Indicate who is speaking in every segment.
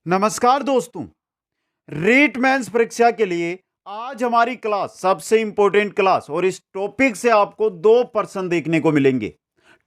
Speaker 1: नमस्कार दोस्तों। रीट मेंस परीक्षा के लिए आज हमारी क्लास सबसे इंपॉर्टेंट क्लास और इस टॉपिक से आपको दो पर्सन देखने को मिलेंगे।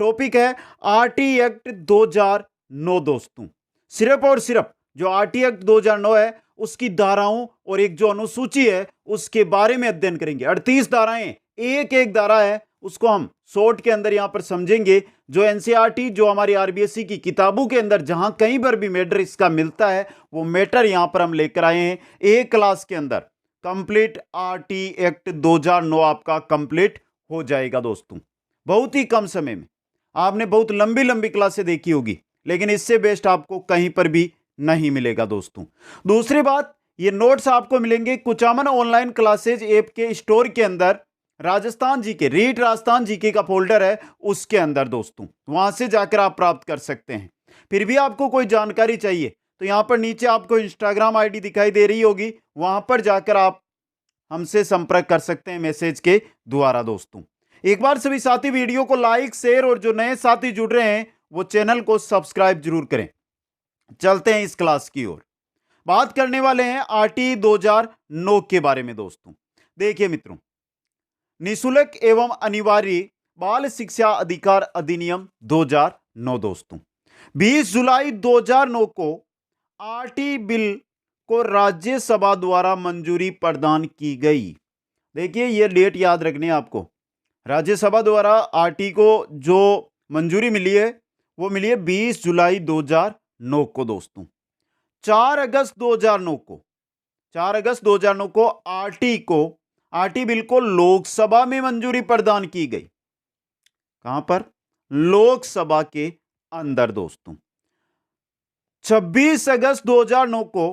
Speaker 1: टॉपिक है आरटी एक्ट 2009 दोस्तों। सिर्फ और सिर्फ जो आरटी एक्ट 2009 है उसकी धाराओं और एक जो अनुसूची है उसके बारे में अध्ययन करेंगे। 38 धाराएं, एक एक धारा है उसको हम शॉर्ट के अंदर यहां पर समझेंगे। जो एनसीईआरटी जो हमारी आरबीएसई की किताबों के अंदर जहां कहीं पर भी मैटर इसका मिलता है वो मैटर यहां पर हम लेकर आए हैं एक क्लास के अंदर। कंप्लीट आरटी एक्ट 2009 आपका कंप्लीट हो जाएगा दोस्तों, बहुत ही कम समय में। आपने बहुत लंबी लंबी क्लासें देखी होगी लेकिन इससे बेस्ट आपको कहीं पर भी नहीं मिलेगा दोस्तों। दूसरी बात, ये नोट्स आपको मिलेंगे कुचामन ऑनलाइन क्लासेज ऐप के स्टोर के अंदर। राजस्थान जीके, रीट राजस्थान जीके का फोल्डर है उसके अंदर दोस्तों, वहां से जाकर आप प्राप्त कर सकते हैं। फिर भी आपको कोई जानकारी चाहिए तो यहां पर नीचे आपको इंस्टाग्राम आईडी दिखाई दे रही होगी, वहां पर जाकर आप हमसे संपर्क कर सकते हैं मैसेज के द्वारा दोस्तों। एक बार सभी साथी वीडियो को लाइक शेयर और जो नए साथी जुड़ रहे हैं वो चैनल को सब्सक्राइब जरूर करें। चलते हैं इस क्लास की ओर। बात करने वाले हैं आरटी 2009 के बारे में दोस्तों। देखिए मित्रों, निःशुल्क एवं अनिवार्य बाल शिक्षा अधिकार अधिनियम 2009 दोस्तों। 20 जुलाई 2009 को आरटी बिल को राज्यसभा द्वारा मंजूरी प्रदान की गई। देखिए ये डेट याद रखनी है आपको। राज्यसभा द्वारा आरटी को जो मंजूरी मिली है वो मिली है 20 जुलाई 2009 को दोस्तों। 4 अगस्त 2009 को 4 अगस्त 2009 को आरटी बिल को लोकसभा में मंजूरी प्रदान की गई। कहां पर? लोकसभा के अंदर दोस्तों। 26 अगस्त 2009 को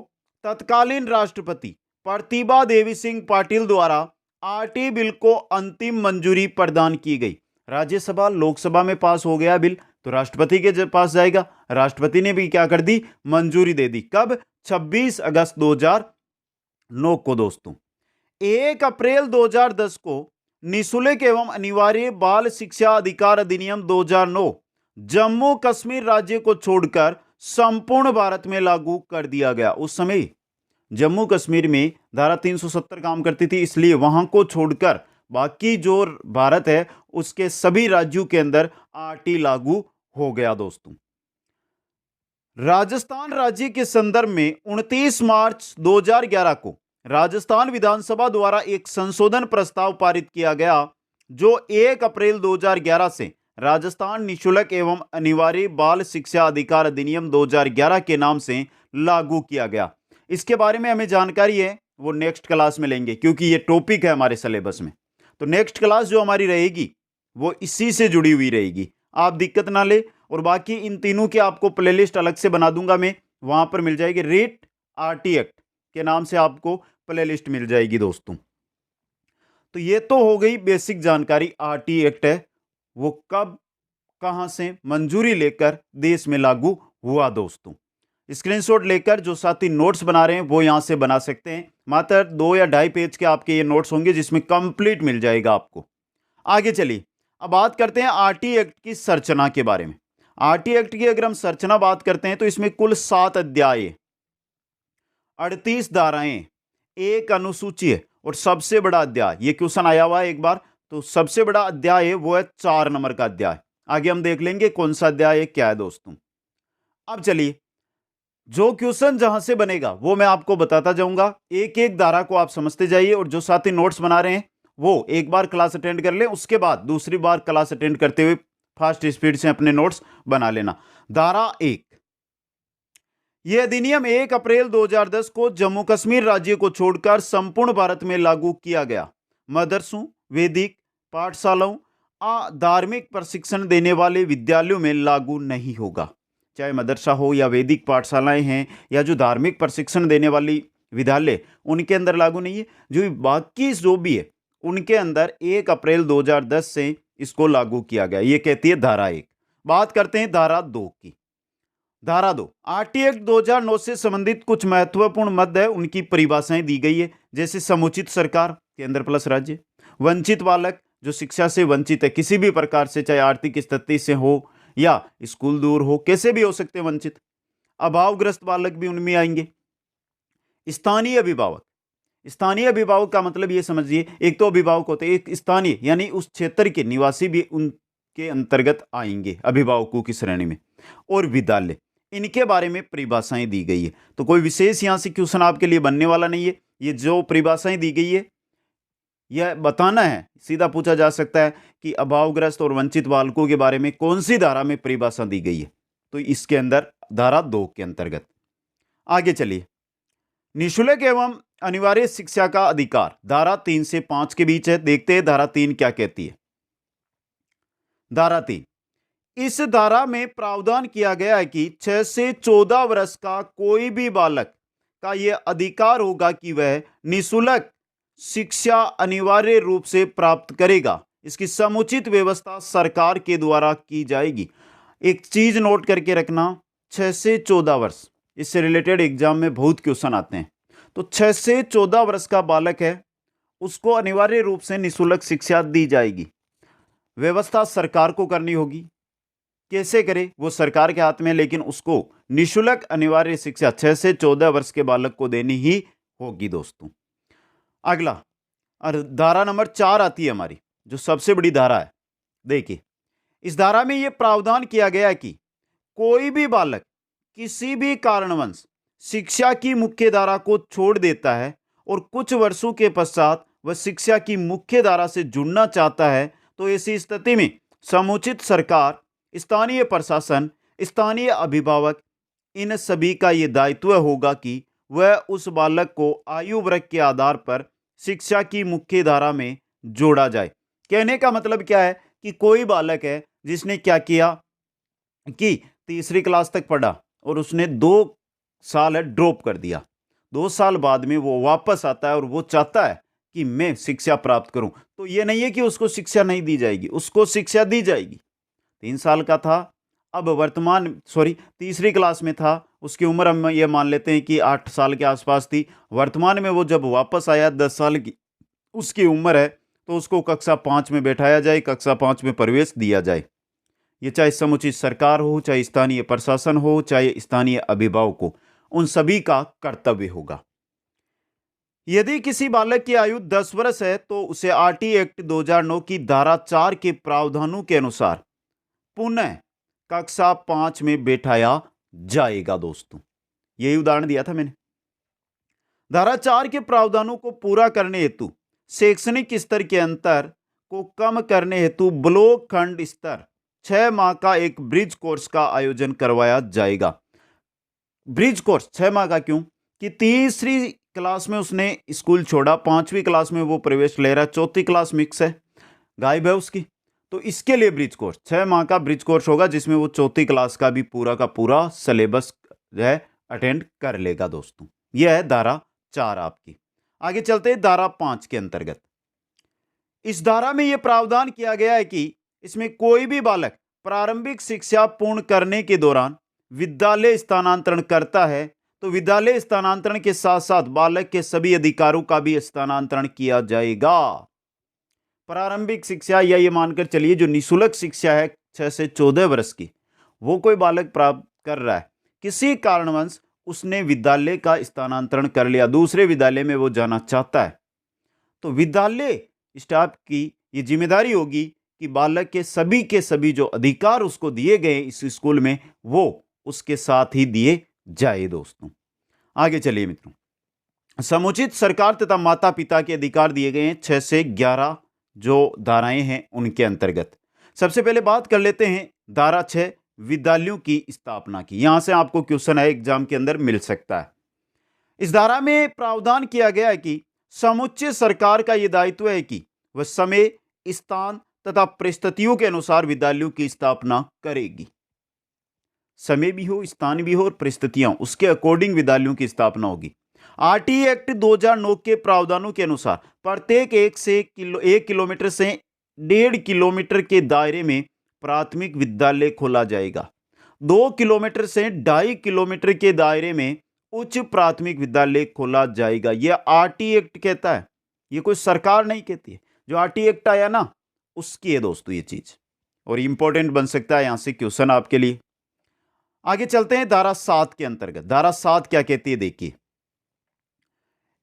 Speaker 1: तत्कालीन राष्ट्रपति प्रतिभा देवी सिंह पाटिल द्वारा आरटी बिल को अंतिम मंजूरी प्रदान की गई। राज्यसभा लोकसभा में पास हो गया बिल तो राष्ट्रपति के पास जाएगा। राष्ट्रपति ने भी क्या कर दी? मंजूरी दे दी। कब? 26 अगस्त 2009 को दोस्तों। 1 अप्रैल 2010 को निःशुल्क एवं अनिवार्य बाल शिक्षा अधिकार अधिनियम 2009 जम्मू कश्मीर राज्य को छोड़कर संपूर्ण भारत में लागू कर दिया गया। उस समय जम्मू कश्मीर में धारा 370 काम करती थी, इसलिए वहां को छोड़कर बाकी जो भारत है उसके सभी राज्यों के अंदर आरटी लागू हो गया दोस्तों। राजस्थान राज्य के संदर्भ में 29 मार्च 2011 को राजस्थान विधानसभा द्वारा एक संशोधन प्रस्ताव पारित किया गया जो 1 अप्रैल 2011 से राजस्थान निःशुल्क एवं अनिवार्य बाल शिक्षा अधिकार अधिनियम 2011 के नाम से लागू किया गया। इसके बारे में हमें जानकारी है वो नेक्स्ट क्लास में लेंगे क्योंकि ये टॉपिक है हमारे सिलेबस में। तो नेक्स्ट क्लास जो हमारी रहेगी वो इसी से जुड़ी हुई रहेगी, आप दिक्कत ना ले। और बाकी इन तीनों की आपको प्लेलिस्ट अलग से बना दूंगा मैं, वहां पर मिल जाएगी। रीट आरटी एक्ट के नाम से आपको प्लेलिस्ट मिल जाएगी दोस्तों। तो ये तो हो गई बेसिक जानकारी। आरटी एक्ट है वो कब कहां से मंजूरी लेकर देश में लागू हुआ दोस्तों। स्क्रीनशॉट लेकर जो साथी नोट्स बना रहे हैं वो यहां से बना सकते हैं। मात्र 2 या 2.5 पेज के आपके ये नोट्स होंगे जिसमें कंप्लीट मिल जाएगा आपको। आगे चलिए, अब बात करते हैं आरटी एक्ट की संरचना के बारे में। आरटी एक्ट की अगर हम संरचना बात करते हैं तो इसमें कुल 7 अध्याय, 38 धाराएं, एक अनुसूची है और सबसे बड़ा अध्याय, ये क्वेश्चन आया हुआ है एक बार, तो सबसे बड़ा अध्याय है वो है 4 नंबर का अध्याय। आगे हम देख लेंगे कौन सा अध्याय है क्या है दोस्तों। अब चलिए, जो क्वेश्चन जहां से बनेगा वो मैं आपको बताता जाऊंगा। एक एक धारा को आप समझते जाइए और जो साथी नोट्स बना रहे हैं वो एक बार क्लास अटेंड कर ले, उसके बाद दूसरी बार क्लास अटेंड करते हुए फास्ट स्पीड से अपने नोट्स बना लेना। धारा 1, यह अधिनियम 1 अप्रैल 2010 को जम्मू कश्मीर राज्य को छोड़कर संपूर्ण भारत में लागू किया गया। मदरसों, वैदिक पाठशालाओं, धार्मिक प्रशिक्षण देने वाले विद्यालयों में लागू नहीं होगा। चाहे मदरसा हो या वैदिक पाठशालाएं हैं या जो धार्मिक प्रशिक्षण देने वाली विद्यालय, उनके अंदर लागू नहीं है। जो बाकी जो भी है उनके अंदर 1 अप्रैल 2010 से इसको लागू किया गया, ये कहती है धारा 1। बात करते हैं धारा 2 की। धारा 2, आरटी एक्ट 2009 से संबंधित कुछ महत्वपूर्ण मद है उनकी परिभाषाएं दी गई है, जैसे समुचित सरकार, केंद्र प्लस राज्य, वंचित बालक जो शिक्षा से वंचित है किसी भी प्रकार से, चाहे आर्थिक स्थिति से हो या स्कूल दूर हो, कैसे भी हो सकते हैं वंचित, अभावग्रस्त बालक भी उनमें आएंगे। स्थानीय अभिभावक, स्थानीय अभिभावक का मतलब ये समझिए, एक तो अभिभावक होते हैं, एक स्थानीय यानी उस क्षेत्र के निवासी भी उनके अंतर्गत आएंगे अभिभावकों की श्रेणी में। और विद्यालय, इनके बारे में परिभाषाएं दी गई है। तो कोई विशेष यहां से क्वेश्चन आपके लिए बनने वाला नहीं है। ये जो परिभाषाएं दी गई है यह बताना है, सीधा पूछा जा सकता है कि अभावग्रस्त और वंचित बालकों के बारे में कौन सी धारा में परिभाषा दी गई है। तो इसके अंदर धारा 2 के अंतर्गत। आगे चलिए, निःशुल्क एवं अनिवार्य शिक्षा का अधिकार धारा 3 से 5 के बीच है। देखते हैं धारा 3 क्या कहती है। धारा 3, इस धारा में प्रावधान किया गया है कि 6 से 14 वर्ष का कोई भी बालक का यह अधिकार होगा कि वह निःशुल्क शिक्षा अनिवार्य रूप से प्राप्त करेगा। इसकी समुचित व्यवस्था सरकार के द्वारा की जाएगी। एक चीज नोट करके रखना, 6 से 14 वर्ष, इससे रिलेटेड एग्जाम में बहुत क्वेश्चन आते हैं। तो 6 से 14 वर्ष का बालक है, उसको अनिवार्य रूप से निःशुल्क शिक्षा दी जाएगी। व्यवस्था सरकार को करनी होगी, कैसे करे वो सरकार के हाथ में, लेकिन उसको निःशुल्क अनिवार्य शिक्षा 6 से 14 वर्ष के बालक को देनी ही होगी दोस्तों। अगला धारा नंबर 4 आती है हमारी, जो सबसे बड़ी धारा है। देखिए, इस धारा में यह प्रावधान किया गया है कि कोई भी बालक किसी भी कारणवश शिक्षा की मुख्य धारा को छोड़ देता है और कुछ वर्षों के पश्चात वह शिक्षा की मुख्य धारा से जुड़ना चाहता है, तो ऐसी स्थिति में समुचित सरकार, स्थानीय प्रशासन, स्थानीय अभिभावक, इन सभी का यह दायित्व होगा कि वह उस बालक को आयु वर्ग के आधार पर शिक्षा की मुख्य धारा में जोड़ा जाए। कहने का मतलब क्या है कि कोई बालक है जिसने क्या किया कि तीसरी क्लास तक पढ़ा और उसने 2 साल ड्रॉप कर दिया, 2 साल बाद में वो वापस आता है और वो चाहता है कि मैं शिक्षा प्राप्त करूं, तो ये नहीं है कि उसको शिक्षा नहीं दी जाएगी, उसको शिक्षा दी जाएगी। 3 साल का था, अब तीसरी क्लास में था, उसकी उम्र हम ये मान लेते हैं कि 8 साल के आसपास थी। वर्तमान में वो जब वापस आया, 10 साल की उसकी उम्र है, तो उसको कक्षा 5 में बैठाया जाए, कक्षा 5 में प्रवेश दिया जाए। ये चाहे समुचित सरकार हो, चाहे स्थानीय प्रशासन हो, चाहे स्थानीय अभिभावक हो, उन सभी का कर्तव्य होगा। यदि किसी बालक की आयु 10 वर्ष है तो उसे आरटी एक्ट 2009 की धारा 4 के प्रावधानों के अनुसार पुनः कक्षा 5 में बैठाया जाएगा। दोस्तों, यही उदाहरण दिया था मैंने। धारा 4 के प्रावधानों को पूरा करने हेतु शैक्षणिक स्तर के अंतर को कम करने हेतु ब्लॉक खंड स्तर 6 माह का एक ब्रिज कोर्स का आयोजन करवाया जाएगा। ब्रिज कोर्स 6 माह का क्यों कि तीसरी क्लास में उसने स्कूल छोड़ा, 5वीं क्लास में वो प्रवेश ले रहा है, 4थी क्लास मिक्स है, गायब है उसकी, तो इसके लिए ब्रिज कोर्स 6 माह का ब्रिज कोर्स होगा, जिसमें वो 4थी क्लास का भी पूरा का पूरा सिलेबस जो है अटेंड कर लेगा। दोस्तों, यह है धारा 4 आपकी। आगे चलते हैं धारा 5 के अंतर्गत। इस धारा में यह प्रावधान किया गया है कि इसमें कोई भी बालक प्रारंभिक शिक्षा पूर्ण करने के दौरान विद्यालय स्थानांतरण करता है तो विद्यालय स्थानांतरण के साथ साथ बालक के सभी अधिकारों का भी स्थानांतरण किया जाएगा। प्रारंभिक शिक्षा या ये मानकर चलिए जो निःशुल्क शिक्षा है 6 से 14 वर्ष की, वो कोई बालक प्राप्त कर रहा है, किसी कारणवश उसने विद्यालय का स्थानांतरण कर लिया, दूसरे विद्यालय में वो जाना चाहता है, तो विद्यालय स्टाफ की ये जिम्मेदारी होगी कि बालक के सभी जो अधिकार उसको दिए गए इस स्कूल में वो उसके साथ ही दिए जाए। दोस्तों, आगे चलिए मित्रों, समुचित सरकार तथा माता पिता के अधिकार दिए गए हैं 6 से 11 जो धाराएं हैं उनके अंतर्गत। सबसे पहले बात कर लेते हैं धारा 6 विद्यालयों की स्थापना की। यहां से आपको क्वेश्चन है एग्जाम के अंदर मिल सकता है। इस धारा में प्रावधान किया गया है कि समुचित सरकार का यह दायित्व है कि वह समय, स्थान तथा परिस्थितियों के अनुसार विद्यालयों की स्थापना करेगी। समय भी हो, स्थान भी हो और परिस्थितियां, उसके अकॉर्डिंग विद्यालयों की स्थापना होगी। आरटी एक्ट 2009 के प्रावधानों के अनुसार प्रत्येक 1 किलोमीटर से 1.5 किलोमीटर के दायरे में प्राथमिक विद्यालय खोला जाएगा। 2 किलोमीटर से 2.5 किलोमीटर के दायरे में उच्च प्राथमिक विद्यालय खोला जाएगा। यह आरटी एक्ट कहता है, यह कोई सरकार नहीं कहती है। जो आरटी एक्ट आया ना उसकी है दोस्तों ये चीज, और इंपॉर्टेंट बन सकता है यहां से क्वेश्चन आपके लिए। आगे चलते हैं धारा 7 के अंतर्गत। धारा 7 क्या कहती है देखिए।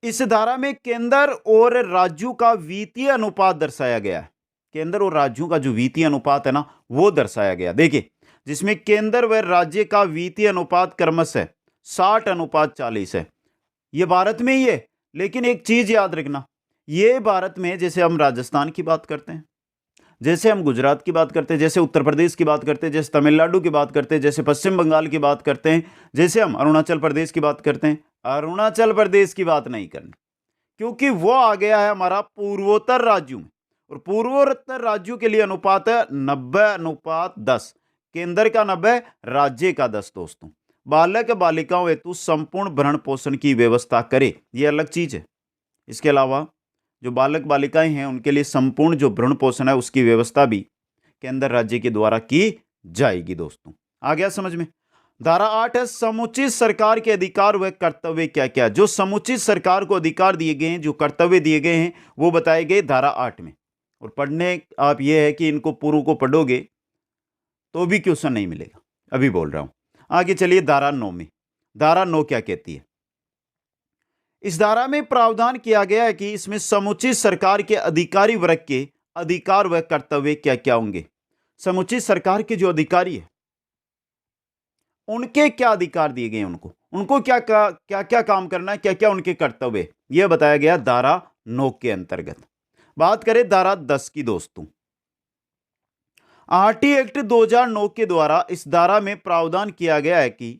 Speaker 1: इस धारा में केंद्र और राज्यों का वित्तीय अनुपात दर्शाया गया है। केंद्र और राज्यों का जो वित्तीय अनुपात है ना, वो दर्शाया गया। देखिए, जिसमें केंद्र व राज्य का वित्तीय अनुपात क्रमशः 60:40 है। ये भारत में ही है, लेकिन एक चीज याद रखना, ये भारत में जैसे हम राजस्थान की बात करते हैं, जैसे हम गुजरात की बात करते हैं, जैसे उत्तर प्रदेश की बात करते हैं, जैसे तमिलनाडु की बात करते हैं, जैसे पश्चिम बंगाल की बात करते हैं, जैसे हम अरुणाचल प्रदेश की बात करते हैं, अरुणाचल प्रदेश की बात नहीं करनी, क्योंकि वो आ गया है हमारा पूर्वोत्तर राज्यों में। और पूर्वोत्तर राज्यों के लिए अनुपात है 90:10। केंद्र का 90, राज्य का 10 दोस्तों। बालक बालिकाओं हेतु संपूर्ण भरण पोषण की व्यवस्था करे, ये अलग चीज है। इसके अलावा जो बालक बालिकाएं हैं उनके लिए संपूर्ण जो भरण पोषण है उसकी व्यवस्था भी केंद्र राज्य के द्वारा की जाएगी दोस्तों। आ गया समझ में। धारा 8 है समुचित सरकार के अधिकार व कर्तव्य क्या क्या। जो समुचित सरकार को अधिकार दिए गए हैं, जो कर्तव्य दिए गए हैं, वो बताए गए धारा 8 में। और पढ़ने आप ये है कि इनको पूर्व को पढ़ोगे तो भी क्वेश्चन नहीं मिलेगा, अभी बोल रहा हूं। आगे चलिए धारा 9 में। धारा 9 क्या कहती है। इस धारा में प्रावधान किया गया है कि इसमें समुचित सरकार के अधिकारी वर्ग के अधिकार व कर्तव्य क्या क्या होंगे। समुचित सरकार के जो अधिकारी है उनके क्या अधिकार दिए गए हैं, उनको क्या क्या काम करना है, क्या क्या उनके कर्तव्य, यह बताया गया धारा 9 के अंतर्गत। बात करें धारा 10 की दोस्तों। आरटी एक्ट 2009 के द्वारा इस धारा में प्रावधान किया गया है कि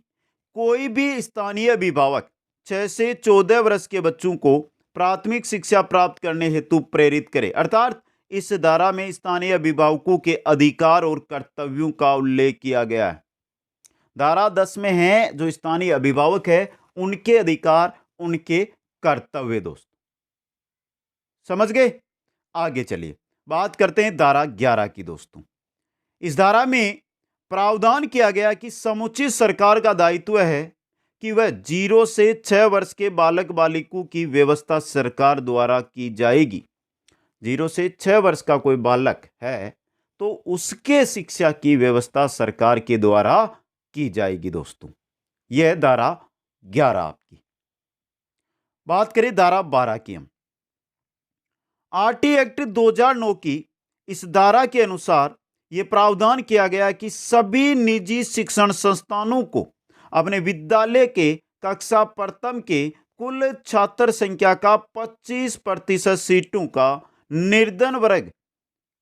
Speaker 1: कोई भी स्थानीय अभिभावक 6 से 14 वर्ष के बच्चों को प्राथमिक शिक्षा प्राप्त करने हेतु प्रेरित करे। अर्थात इस धारा में स्थानीय अभिभावकों के अधिकार और कर्तव्यों का उल्लेख किया गया है। धारा 10 में है जो स्थानीय अभिभावक है उनके अधिकार, उनके कर्तव्य दोस्त। समझ गए। आगे चलिए बात करते हैं धारा 11 की दोस्तों। इस धारा में प्रावधान किया गया कि समुचित सरकार का दायित्व है कि वह 0 से 6 वर्ष के बालक बालिकों की व्यवस्था सरकार द्वारा की जाएगी। 0 से 6 वर्ष का कोई बालक है तो उसके शिक्षा की व्यवस्था सरकार के द्वारा की जाएगी दोस्तों। यह धारा 11 आपकी। बात करें धारा 12 की। हम आरटी एक्ट 2009 की इस धारा के अनुसार यह प्रावधान किया गया कि सभी निजी शिक्षण संस्थानों को अपने विद्यालय के कक्षा प्रथम के कुल छात्र संख्या का 25% सीटों का निर्धन वर्ग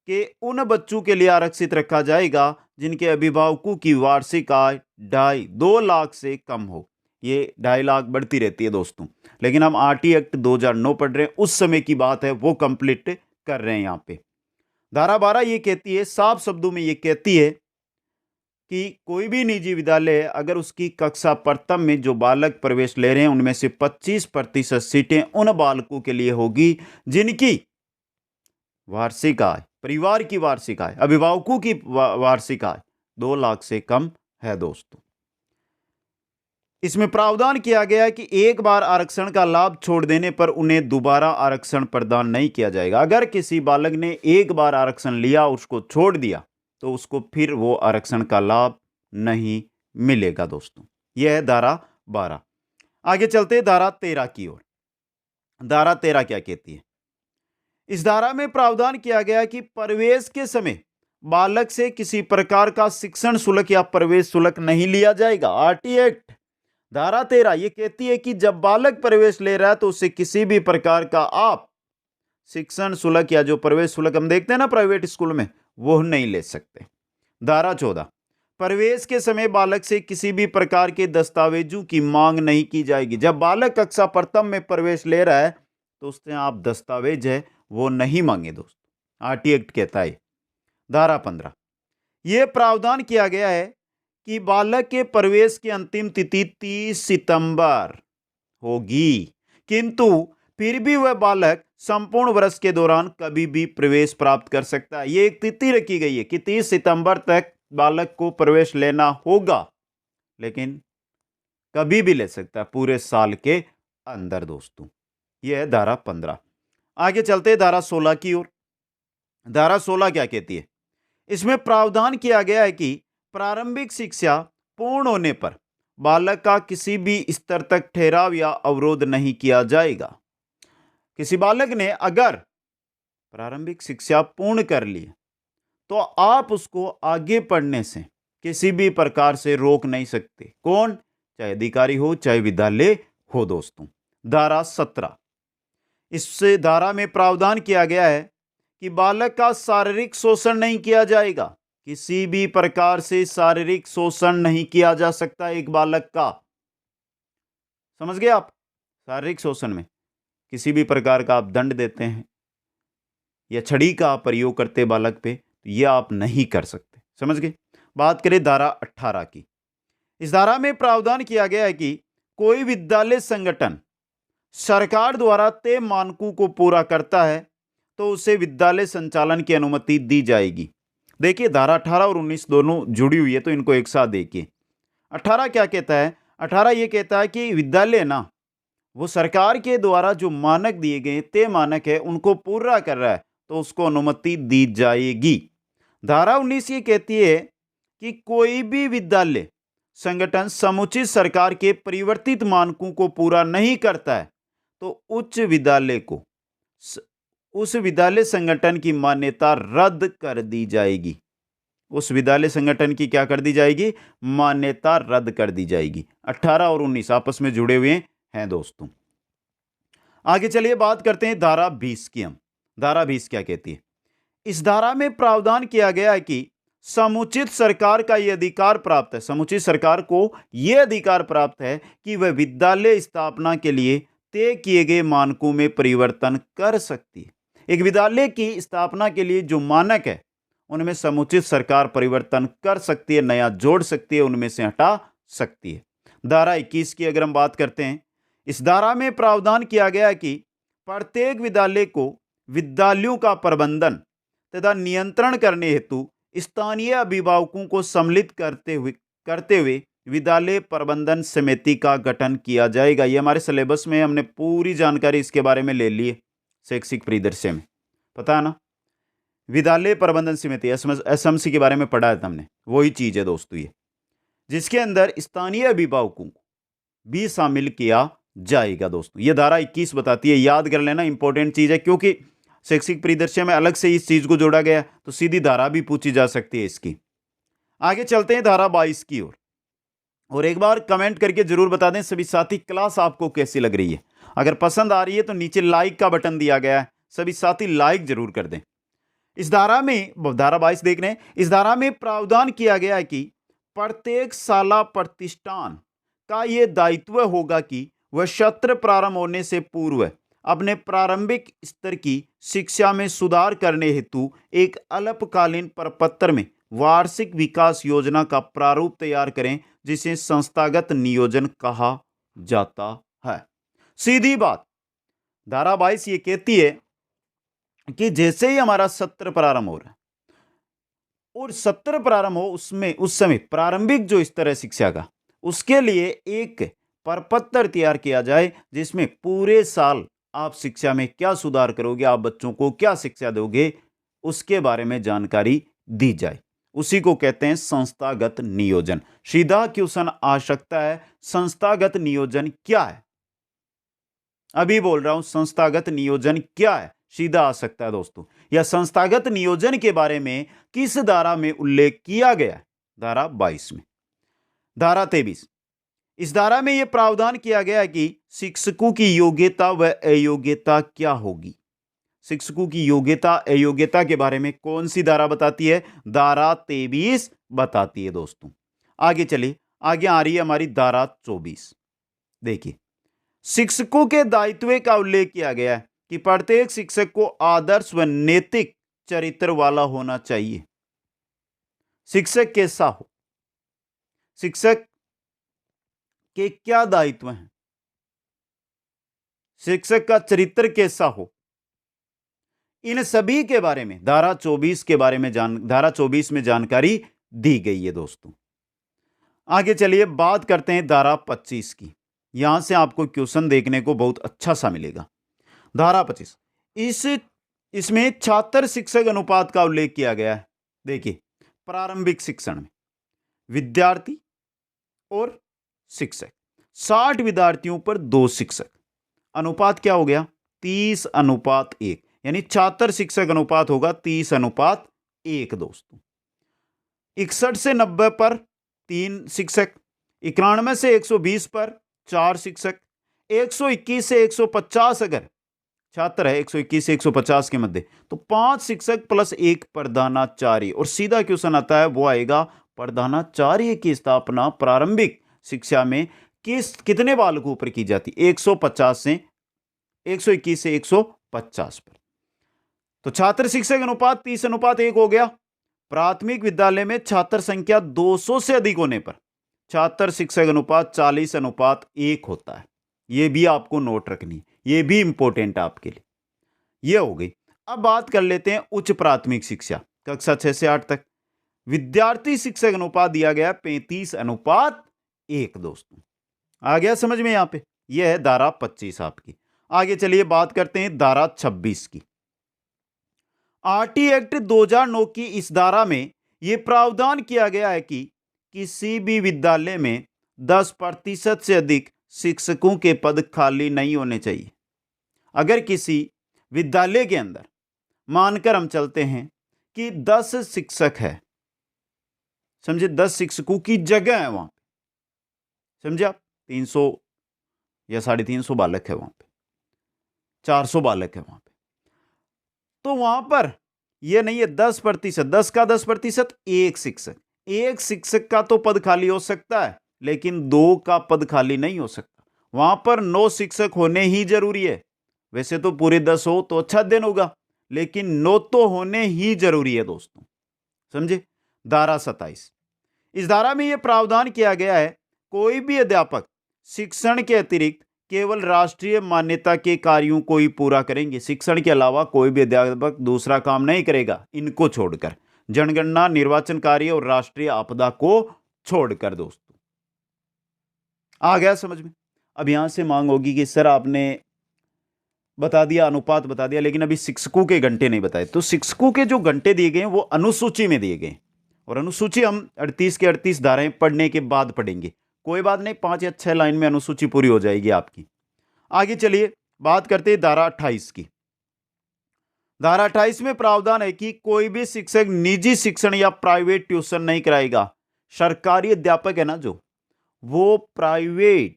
Speaker 1: के उन बच्चों के लिए आरक्षित रखा जाएगा जिनके अभिभावकों की वार्षिक आय 2.5 लाख से कम हो। ये 2.5 लाख बढ़ती रहती है दोस्तों, लेकिन हम आरटी एक्ट 2009 पढ़ रहे हैं, उस समय की बात है, वो कंप्लीट कर रहे हैं यहां पे। धारा 12 ये कहती है, साफ शब्दों में ये कहती है कि कोई भी निजी विद्यालय अगर उसकी कक्षा प्रथम में जो बालक प्रवेश ले रहे हैं उनमें से 25% सीटें उन बालकों के लिए होगी जिनकी वार्षिक आय, परिवार की वार्षिक आय, अभिभावकों की वार्षिक आय 2 लाख से कम है दोस्तों। इसमें प्रावधान किया गया है कि एक बार आरक्षण का लाभ छोड़ देने पर उन्हें दोबारा आरक्षण प्रदान नहीं किया जाएगा। अगर किसी बालक ने एक बार आरक्षण लिया, उसको छोड़ दिया, तो उसको फिर वो आरक्षण का लाभ नहीं मिलेगा दोस्तों। यह है धारा 12। आगे चलते धारा 13 की ओर। धारा 13 क्या कहती है। इस धारा में प्रावधान किया गया कि प्रवेश के समय बालक से किसी प्रकार का शिक्षण शुल्क या प्रवेश शुल्क नहीं लिया जाएगा। आरटी एक्ट धारा 13 ये कहती है कि जब बालक प्रवेश ले रहा है तो उससे किसी भी प्रकार का आप शिक्षण शुल्क या जो प्रवेश शुल्क हम देखते हैं ना प्राइवेट स्कूल में, वो नहीं ले सकते। धारा 14 प्रवेश के समय बालक से किसी भी प्रकार के दस्तावेजों की मांग नहीं की जाएगी। जब बालक कक्षा प्रथम में प्रवेश ले रहा है तो उससे आप दस्तावेज है वो नहीं मांगे दोस्तों, आरटी एक्ट कहता है। धारा 15 यह प्रावधान किया गया है कि बालक के प्रवेश की अंतिम तिथि 30 सितंबर होगी, किंतु फिर भी वह बालक संपूर्ण वर्ष के दौरान कभी भी प्रवेश प्राप्त कर सकता है। यह एक तिथि रखी गई है कि 30 सितंबर तक बालक को प्रवेश लेना होगा, लेकिन कभी भी ले सकता है पूरे साल के अंदर दोस्तों। यह है धारा 15। आगे चलते हैं धारा 16 की ओर। धारा 16 क्या कहती है। इसमें प्रावधान किया गया है कि प्रारंभिक शिक्षा पूर्ण होने पर बालक का किसी भी स्तर तक ठहराव या अवरोध नहीं किया जाएगा। किसी बालक ने अगर प्रारंभिक शिक्षा पूर्ण कर ली तो आप उसको आगे पढ़ने से किसी भी प्रकार से रोक नहीं सकते। कौन? चाहे अधिकारी हो, चाहे विद्यालय हो। दोस्तों, धारा 17, इस धारा में प्रावधान किया गया है कि बालक का शारीरिक शोषण नहीं किया जाएगा। किसी भी प्रकार से शारीरिक शोषण नहीं किया जा सकता एक बालक का। समझ गए आप? शारीरिक शोषण में किसी भी प्रकार का आप दंड देते हैं या छड़ी का आप प्रयोग करते हैं बालक पे, तो यह आप नहीं कर सकते। समझ गए? बात करें धारा 18 की। इस धारा में प्रावधान किया गया है कि कोई विद्यालय संगठन सरकार द्वारा तय मानकों को पूरा करता है तो उसे विद्यालय संचालन की अनुमति दी जाएगी। देखिए, धारा 18 और 19 दोनों जुड़ी हुई है, तो इनको एक साथ देखिए। 18 क्या कहता है? 18 ये कहता है कि विद्यालय ना, वो सरकार के द्वारा जो मानक दिए गए तय मानक है उनको पूरा कर रहा है तो उसको अनुमति दी जाएगी। धारा 19 ये कहती है कि कोई भी विद्यालय संगठन समुचित सरकार के परिवर्तित मानकों को पूरा नहीं करता है तो उच्च विद्यालय को उस विद्यालय संगठन की मान्यता रद्द कर दी जाएगी। उस विद्यालय संगठन की क्या कर दी जाएगी? मान्यता रद्द कर दी जाएगी। 18 और 19 आपस में जुड़े हुए हैं दोस्तों। आगे चलिए बात करते हैं धारा 20 की। हम धारा 20 क्या कहती है? इस धारा में प्रावधान किया गया है कि समुचित सरकार का यह अधिकार प्राप्त है, समुचित सरकार को यह अधिकार प्राप्त है कि वह विद्यालय स्थापना के लिए तय किए गए मानकों में परिवर्तन कर सकती है। एक विद्यालय की स्थापना के लिए जो मानक है उनमें समुचित सरकार परिवर्तन कर सकती है, नया जोड़ सकती है, उनमें से हटा सकती है। धारा 21 की अगर हम बात करते हैं, इस धारा में प्रावधान किया गया है कि प्रत्येक विद्यालय को विद्यालयों का प्रबंधन तथा नियंत्रण करने हेतु स्थानीय अभिभावकों को सम्मिलित करते हुए विद्यालय प्रबंधन समिति का गठन किया जाएगा। ये हमारे सिलेबस में हमने पूरी जानकारी इसके बारे में ले ली है, शैक्षिक परिदृश्य में, पता है ना। विद्यालय प्रबंधन समिति एसएमसी के बारे में पढ़ा है हमने, वही चीज है दोस्तों ये, जिसके अंदर स्थानीय अभिभावकों को भी शामिल किया जाएगा। दोस्तों, ये धारा 21 बताती है, याद कर लेना, इंपॉर्टेंट चीज है, क्योंकि शैक्षिक परिदृश्य में अलग से इस चीज को जोड़ा गया तो सीधी धारा भी पूछी जा सकती है इसकी। आगे चलते हैं धारा 22 की ओर। और एक बार कमेंट करके जरूर बता दें सभी साथी, क्लास आपको कैसी लग रही है। अगर पसंद आ रही है तो नीचे लाइक का बटन दिया गया है, सभी साथी लाइक जरूर कर दें। इस धारा में, धारा 22 देख रहे हैं, इस धारा में प्रावधान किया गया है कि प्रत्येक शाला प्रतिष्ठान का यह दायित्व होगा कि वह सत्र प्रारंभ होने से पूर्व अपने प्रारंभिक स्तर की शिक्षा में सुधार करने हेतु एक अल्पकालीन प्रपत्र में वार्षिक विकास योजना का प्रारूप तैयार करें, जिसे संस्थागत नियोजन कहा जाता है। सीधी बात, धारा 22 ये कहती है कि जैसे ही हमारा सत्र प्रारंभ हो रहा है और सत्र प्रारंभ हो उसमें उस समय प्रारंभिक जो स्तर है शिक्षा का, उसके लिए एक प्रपत्र तैयार किया जाए जिसमें पूरे साल आप शिक्षा में क्या सुधार करोगे, आप बच्चों को क्या शिक्षा दोगे, उसके बारे में जानकारी दी जाए। उसी को कहते हैं संस्थागत नियोजन। सीधा क्वेश्चन आ सकता है, संस्थागत नियोजन क्या है? अभी बोल रहा हूं, संस्थागत नियोजन क्या है, सीधा आ सकता है दोस्तों। या संस्थागत नियोजन के बारे में किस धारा में उल्लेख किया गया है? धारा 22 में। धारा 23, इस धारा में यह प्रावधान किया गया है कि शिक्षकों की योग्यता व अयोग्यता क्या होगी। शिक्षकों की योग्यता अयोग्यता के बारे में कौन सी धारा बताती है? धारा 23 बताती है दोस्तों। आगे चलिए, आगे आ रही है हमारी धारा 24। देखिए, शिक्षकों के दायित्व का उल्लेख किया गया है कि प्रत्येक शिक्षक को आदर्श व नैतिक चरित्र वाला होना चाहिए। शिक्षक कैसा हो, शिक्षक के क्या दायित्व हैं, शिक्षक का चरित्र कैसा हो, इन सभी के बारे में धारा 24 के बारे में धारा 24 में जानकारी दी गई है दोस्तों। आगे चलिए बात करते हैं धारा 25 की। यहां से आपको क्वेश्चन देखने को बहुत अच्छा सा मिलेगा। धारा 25, इसमें छात्र शिक्षक अनुपात का उल्लेख किया गया है। देखिए, प्रारंभिक शिक्षण में विद्यार्थी और शिक्षक, 60 विद्यार्थियों पर 2 शिक्षक। अनुपात क्या हो गया? 30:1, यानी 76 शिक्षक अनुपात होगा 30:1 दोस्तों। 61 से 90 पर 3 शिक्षक, 91 से 120 पर 4 शिक्षक, 121 से 150 अगर छात्र है 121 से 150 के मध्य तो 5 शिक्षक प्लस 1 प्रधानाचार्य। और सीधा क्वेश्चन आता है, वो आएगा प्रधानाचार्य की स्थापना प्रारंभिक शिक्षा में कितने बालकों पर की जाती? 150 से 121 से 150 पर। तो छात्र शिक्षक अनुपात 30:1 हो गया। प्राथमिक विद्यालय में छात्र संख्या 200 से अधिक होने पर छात्र शिक्षक अनुपात 40:1 होता है। यह भी आपको नोट रखनी है, यह भी इंपॉर्टेंट है आपके लिए। यह हो गई। अब बात कर लेते हैं उच्च प्राथमिक शिक्षा कक्षा 6 से 8 तक। विद्यार्थी शिक्षक अनुपात दिया गया 35:1 दोस्तों। आ गया समझ में? यहां पे यह है धारा 25 आपकी। आगे चलिए बात करते हैं धारा 26 की। आरटी एक्ट 2009 की इस धारा में यह प्रावधान किया गया है कि किसी भी विद्यालय में 10% से अधिक शिक्षकों के पद खाली नहीं होने चाहिए। अगर किसी विद्यालय के अंदर मानकर हम चलते हैं कि 10 शिक्षक है, समझे, 10 शिक्षकों की जगह है वहां पे, समझे आप, 300 या 350 बालक है वहां पे, 400 बालक है वहां पे, तो वहां पर यह नहीं है 10%, 10 का 10%, एक शिक्षक का तो पद खाली हो सकता है, लेकिन 2 का पद खाली नहीं हो सकता। वहां पर 9 शिक्षक होने ही जरूरी है। वैसे तो पूरे 10 हो तो अच्छा अध्ययन होगा, लेकिन 9 तो होने ही जरूरी है दोस्तों, समझे। धारा 27, इस धारा में यह प्रावधान किया गया है, कोई भी अध्यापक शिक्षण के अतिरिक्त केवल राष्ट्रीय मान्यता के कार्यों को ही पूरा करेंगे। शिक्षण के अलावा कोई भी अध्यापक दूसरा काम नहीं करेगा, इनको छोड़कर, जनगणना, निर्वाचन कार्य और राष्ट्रीय आपदा को छोड़कर दोस्तों। आ गया समझ में? अब यहां से मांग होगी कि सर आपने बता दिया, अनुपात बता दिया, लेकिन अभी शिक्षकों के घंटे नहीं बताए। तो शिक्षकों के जो घंटे दिए गए वो अनुसूची में दिए गए, और अनुसूची हम 38 के 38 धाराएं पढ़ने के बाद पढ़ेंगे। कोई बात नहीं, 5 या 6 लाइन में अनुसूची पूरी हो जाएगी आपकी। आगे चलिए बात करते हैं धारा 28 की। धारा 28 में प्रावधान है कि कोई भी शिक्षक निजी शिक्षण या प्राइवेट ट्यूशन नहीं कराएगा। सरकारी अध्यापक है ना जो, वो प्राइवेट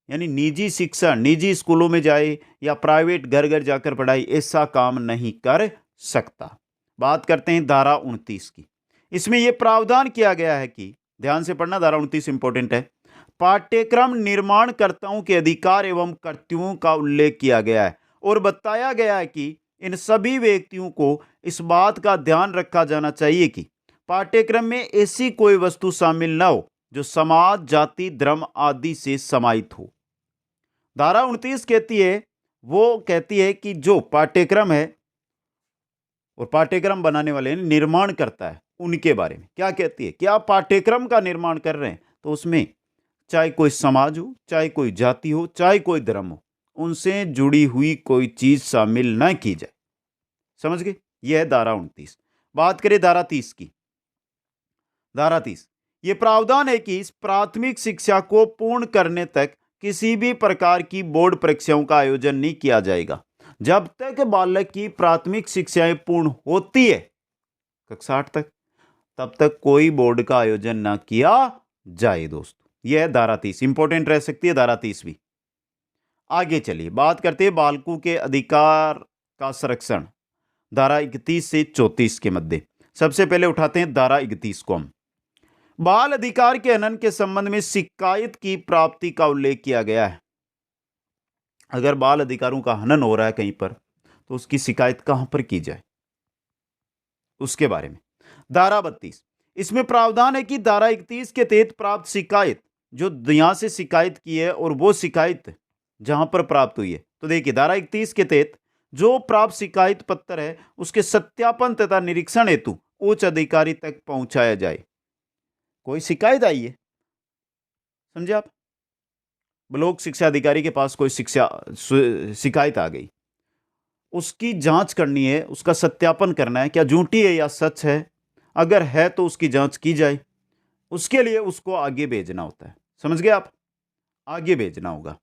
Speaker 1: यानी निजी शिक्षण, निजी स्कूलों में जाए या प्राइवेट घर घर जाकर पढ़ाई, ऐसा काम नहीं कर सकता। बात करते हैं धारा 29 की। इसमें यह प्रावधान किया गया है कि, ध्यान से पढ़ना, धारा 29 इंपॉर्टेंट है, पाठ्यक्रम निर्माणकर्ताओं के अधिकार एवं कर्तव्यों का उल्लेख किया गया है और बताया गया है कि इन सभी व्यक्तियों को इस बात का ध्यान रखा जाना चाहिए कि पाठ्यक्रम में ऐसी कोई वस्तु शामिल न हो जो समाज, जाति, धर्म आदि से समाहित हो। धारा 29 कहती है कि जो पाठ्यक्रम है और पाठ्यक्रम बनाने वाले निर्माण करता है, उनके बारे में क्या कहती है कि आप पाठ्यक्रम का निर्माण कर रहे हैं तो उसमें चाहे कोई समाज हो, चाहे कोई जाति हो, चाहे कोई धर्म हो, उनसे जुड़ी हुई कोई चीज शामिल न की जाए। समझ गए? यह है धारा 29। बात करें धारा 30 की। धारा 30 यह प्रावधान है कि इस प्राथमिक शिक्षा को पूर्ण करने तक किसी भी प्रकार की बोर्ड परीक्षाओं का आयोजन नहीं किया जाएगा। जब तक बालक की प्राथमिक शिक्षाएं पूर्ण होती है कक्षा 8 तक, तब तक कोई बोर्ड का आयोजन ना किया जाए दोस्तों। यह है धारा 30, इंपॉर्टेंट रह सकती है धारा 30 भी। आगे चलिए बात करते हैं बालकों के अधिकार का संरक्षण, धारा 31 से 34 के मध्य। सबसे पहले उठाते हैं धारा 31 को हम। बाल अधिकार के हनन के संबंध में शिकायत की प्राप्ति का उल्लेख किया गया है। अगर बाल अधिकारों का हनन हो रहा है कहीं पर तो उसकी शिकायत कहां पर की जाए, उसके बारे में। धारा 32 इसमें प्रावधान है कि धारा 31 के तहत प्राप्त शिकायत, जो यहां से शिकायत की है और वो शिकायत जहां पर प्राप्त हुई है, तो देखिए धारा 31 के तहत जो प्राप्त शिकायत पत्र है उसके सत्यापन तथा निरीक्षण हेतु उच्च अधिकारी तक पहुंचाया जाए। कोई शिकायत आई है, समझे आप, ब्लॉक शिक्षा अधिकारी के पास कोई शिकायत आ गई, उसकी जांच करनी है, उसका सत्यापन करना है क्या झूठी है या सच है। अगर है तो उसकी जांच की जाए उसके लिए उसको आगे भेजना होता है। समझ गए आप? आगे भेजना होगा।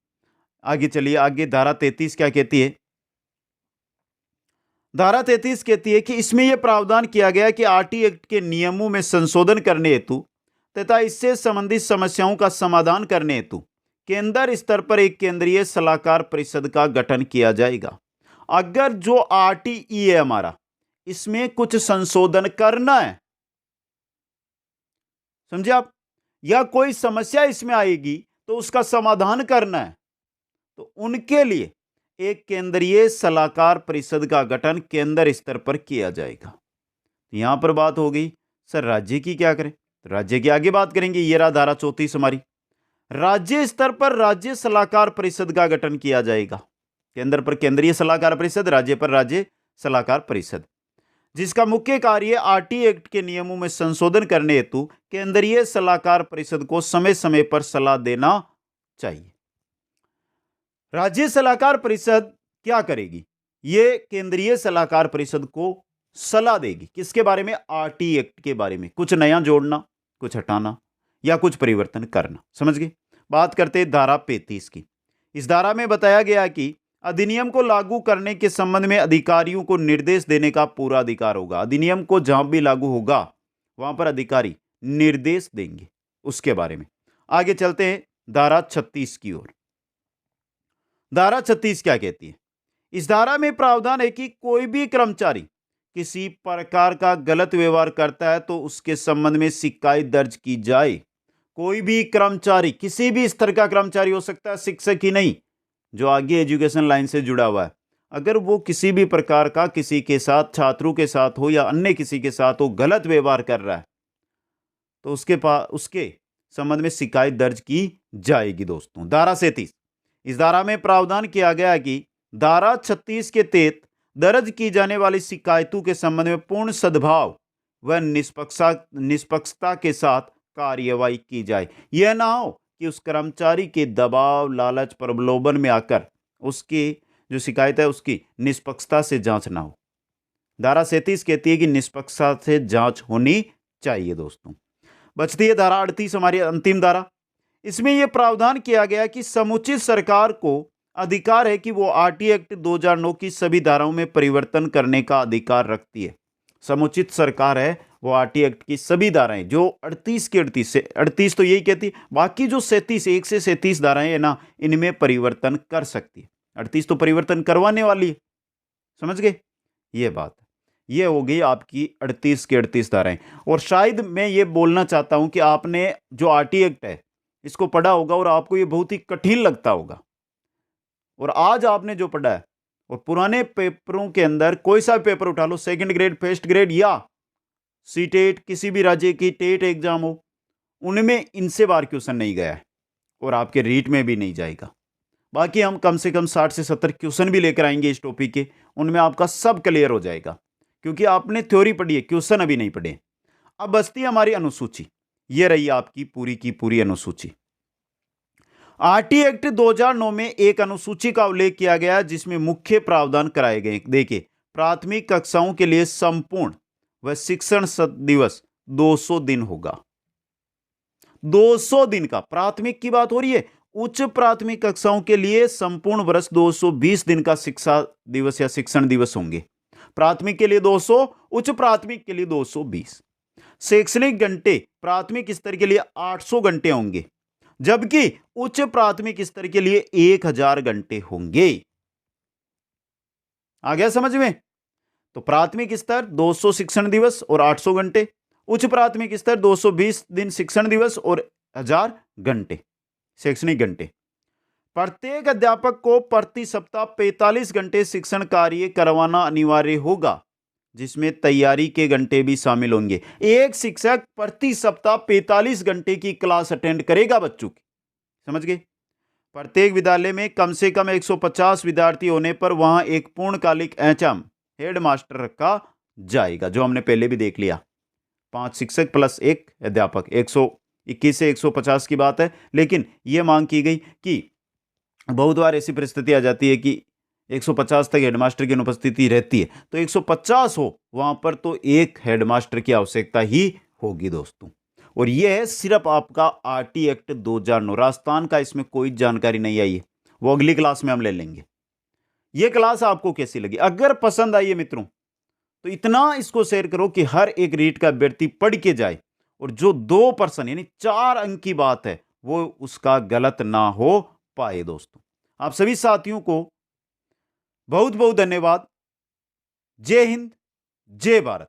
Speaker 1: आगे चलिए, आगे धारा 33 क्या कहती है? धारा 33 कहती है कि इसमें यह प्रावधान किया गया कि आरटी एक्ट के नियमों में संशोधन करने हेतु तथा इससे संबंधित समस्याओं का समाधान करने हेतु केंद्र स्तर पर एक केंद्रीय सलाहकार परिषद का गठन किया जाएगा। अगर जो आरटीई है हमारा, इसमें कुछ संशोधन करना है, समझे आप, या कोई समस्या इसमें आएगी तो उसका समाधान करना है, तो उनके लिए एक केंद्रीय सलाहकार परिषद का गठन केंद्र स्तर पर किया जाएगा। यहां पर बात हो गई, सर राज्य की क्या करें? राज्य की आगे बात करेंगे। ये रहा धारा 34 हमारी। राज्य स्तर पर राज्य सलाहकार परिषद का गठन किया जाएगा। केंद्र पर केंद्रीय सलाहकार परिषद, राज्य पर राज्य सलाहकार परिषद, जिसका मुख्य कार्य आरटी एक्ट के नियमों में संशोधन करने हेतु केंद्रीय सलाहकार परिषद को समय समय पर सलाह देना चाहिए। राज्य सलाहकार परिषद क्या करेगी? ये केंद्रीय सलाहकार परिषद को सलाह देगी। किसके बारे में? आरटी एक्ट के बारे में। कुछ नया जोड़ना, कुछ हटाना या कुछ परिवर्तन करना। समझ गए? बात करते हैं धारा 35 की। इस धारा में बताया गया कि अधिनियम को लागू करने के संबंध में अधिकारियों को निर्देश देने का पूरा अधिकार होगा। अधिनियम को जहां भी लागू होगा वहां पर अधिकारी निर्देश देंगे, उसके बारे में। आगे चलते हैं धारा 36 की ओर। धारा 36 क्या कहती है? इस धारा में प्रावधान है कि कोई भी कर्मचारी किसी प्रकार का गलत व्यवहार करता है तो उसके संबंध में शिकायत दर्ज की जाए। कोई भी कर्मचारी, किसी भी स्तर का कर्मचारी हो सकता है, शिक्षक ही नहीं, जो आगे एजुकेशन लाइन से जुड़ा हुआ है, अगर वो किसी भी प्रकार का किसी के साथ, छात्रों के साथ हो या अन्य किसी के साथ हो, गलत व्यवहार कर रहा है तो उसके संबंध में शिकायत दर्ज की जाएगी। दोस्तों, धारा 37, इस धारा में प्रावधान किया गया कि धारा 36 के तहत दर्ज की जाने वाली शिकायतों के संबंध में पूर्ण सद्भाव व निष्पक्षता के साथ कार्यवाही की जाए। यह ना हो कि उस कर्मचारी के दबाव, लालच, प्रलोभन में आकर उसकी जो शिकायत है उसकी निष्पक्षता से जांच ना हो। धारा 37 कहती है कि निष्पक्षता से जांच होनी चाहिए। दोस्तों, बचती है धारा 38, हमारी अंतिम धारा। इसमें यह प्रावधान किया गया कि समुचित सरकार को अधिकार है कि वो आरटी एक्ट 2009 की सभी धाराओं में परिवर्तन करने का अधिकार रखती है। समुचित सरकार है वो आरटी एक्ट की सभी धाराएं, जो 38 की 38 तो यही कहती है, बाकी जो 37, 1 से 37 धाराएं है ना, इनमें परिवर्तन कर सकती है। 38 तो परिवर्तन करवाने वाली है। समझ गए? ये बात, ये हो गई आपकी 38 की 38 धाराएं। और शायद मैं ये बोलना चाहता हूं कि आपने जो आरटी एक्ट है इसको पढ़ा होगा और आपको ये बहुत ही कठिन लगता होगा, और आज आपने जो पढ़ा है और पुराने पेपरों के अंदर कोई सा पेपर उठा लो, सेकंड ग्रेड, फर्स्ट ग्रेड या सीटेट, किसी भी राज्य की टेट एग्जाम हो, उनमें इनसे बार क्वेश्चन नहीं गया है और आपके रीट में भी नहीं जाएगा। बाकी हम कम से कम 60 से 70 क्वेश्चन भी लेकर आएंगे इस टॉपिक के, उनमें आपका सब क्लियर हो जाएगा, क्योंकि आपने थ्योरी पढ़ी है, क्वेश्चन अभी नहीं पढ़े। अब बचती है हमारी अनुसूची। ये रही आपकी पूरी की पूरी अनुसूची। आरटी एक्ट 2009 में एक अनुसूची का उल्लेख किया गया जिसमें मुख्य प्रावधान कराए गए। देखिए, प्राथमिक कक्षाओं के लिए संपूर्ण व शिक्षण दिवस 200 दिन होगा। 200 दिन का, प्राथमिक की बात हो रही है। उच्च प्राथमिक कक्षाओं के लिए संपूर्ण वर्ष 220 दिन का शिक्षा दिवस या शिक्षण दिवस होंगे। प्राथमिक के लिए 200, उच्च प्राथमिक के लिए 220। शैक्षणिक घंटे प्राथमिक स्तर के लिए 800 घंटे होंगे, जबकि उच्च प्राथमिक स्तर के लिए 1000 घंटे होंगे। आ गया समझ में? तो प्राथमिक स्तर 200 शिक्षण दिवस और 800 घंटे, उच्च प्राथमिक स्तर 220 दिन शिक्षण दिवस और 1000 घंटे शैक्षणिक घंटे। प्रत्येक अध्यापक को प्रति सप्ताह 45 घंटे शिक्षण कार्य करवाना अनिवार्य होगा, जिसमें तैयारी के घंटे भी शामिल होंगे। एक शिक्षक प्रति सप्ताह 45 घंटे की क्लास अटेंड करेगा बच्चों की। समझ गए? प्रत्येक विद्यालय में कम से कम 150 विद्यार्थी होने पर वहां एक पूर्णकालिक एचएम हेडमास्टर रखा जाएगा, जो हमने पहले भी देख लिया। 5 शिक्षक प्लस 1 अध्यापक, 121 से 150 की बात है। लेकिन यह मांग की गई कि बहुत बार ऐसी परिस्थिति आ जाती है कि 150 तक हेडमास्टर की अनुपस्थिति रहती है, तो 150 हो वहां पर तो एक हेडमास्टर की आवश्यकता ही होगी। दोस्तों, और यह है सिर्फ आपका आरटी एक्ट 2009। राजस्थान का इसमें कोई जानकारी नहीं आई है, वो अगली क्लास में हम ले लेंगे। यह क्लास आपको कैसी लगी? अगर पसंद आई है मित्रों तो इतना इसको शेयर करो कि हर एक रीट का व्यक्ति पढ़ के जाए, और जो 2% यानी 4 अंक की बात है वो उसका गलत ना हो पाए। दोस्तों, आप सभी साथियों को बहुत बहुत धन्यवाद। जय हिंद, जय भारत।